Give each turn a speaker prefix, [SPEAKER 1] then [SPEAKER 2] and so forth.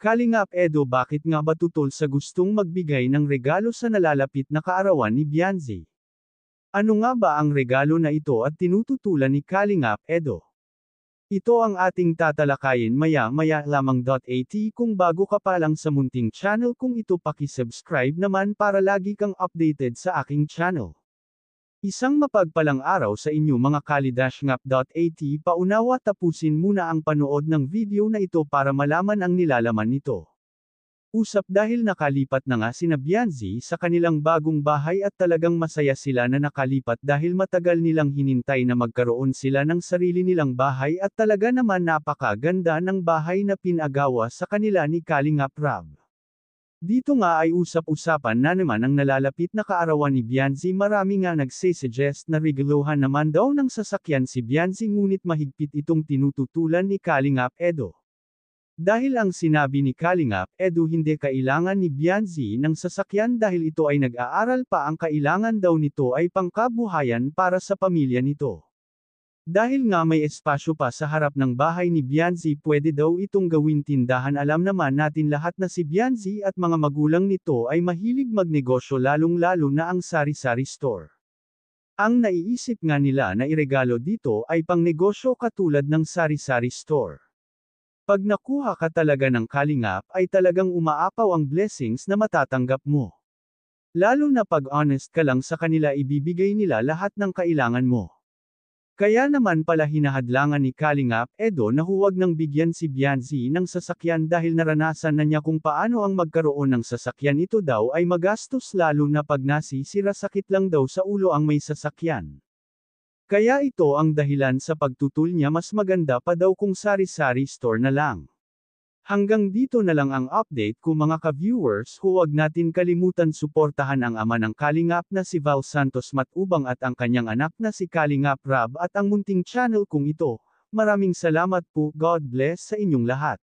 [SPEAKER 1] Kalingap Edo, bakit nga ba tutol sa gustong magbigay ng regalo sa nalalapit na kaarawan ni Beyonce? Ano nga ba ang regalo na ito at tinututulan ni Kalingap Edo? Ito ang ating tatalakayin maya-maya lamang. Kung bago ka pa lang sa munting channel kong ito, paki-subscribe naman para lagi kang updated sa aking channel. Isang mapagpalang araw sa inyo mga kalidashngap.at. Paunawa, tapusin muna ang panood ng video na ito para malaman ang nilalaman nito. Usap dahil nakalipat na nga sina Beyonce sa kanilang bagong bahay at talagang masaya sila na nakalipat dahil matagal nilang hinintay na magkaroon sila ng sarili nilang bahay at talaga naman napakaganda ng bahay na pinagawa sa kanila ni Kalingap Rab. Dito nga ay usap-usapan na naman ang nalalapit na kaarawan ni Beyonce. Marami nga nagse-suggest na regaluhan naman daw ng sasakyan si Beyonce, ngunit mahigpit itong tinututulan ni Kalingap Edo. Dahil ang sinabi ni Kalingap Edo, hindi kailangan ni Beyonce ng sasakyan dahil ito ay nag-aaral pa, ang kailangan daw nito ay pangkabuhayan para sa pamilya nito. Dahil nga may espasyo pa sa harap ng bahay ni Beyonce, pwede daw itong gawing tindahan. Alam naman natin lahat na si Beyonce at mga magulang nito ay mahilig magnegosyo, lalong-lalo na ang sari-sari store. Ang naiisip nga nila na iregalo dito ay pangnegosyo katulad ng sari-sari store. Pag nakuha ka talaga ng Kalingap ay talagang umaapaw ang blessings na matatanggap mo. Lalo na pag honest ka lang sa kanila, ibibigay nila lahat ng kailangan mo. Kaya naman pala hinahadlangan ni Kalingap Edo na huwag nang bigyan si Beyonce ng sasakyan dahil naranasan na niya kung paano ang magkaroon ng sasakyan. Ito daw ay magastos, lalo na pag nasisira, sakit lang daw sa ulo ang may sasakyan. Kaya ito ang dahilan sa pagtutol niya, mas maganda pa daw kung sari-sari store na lang. Hanggang dito na lang ang update ko mga ka-viewers. Huwag natin kalimutan suportahan ang ama ng Kalingap na si Val Santos Matubang at ang kanyang anak na si Kalingap Rab at ang munting channel kong ito. Maraming salamat po. God bless sa inyong lahat.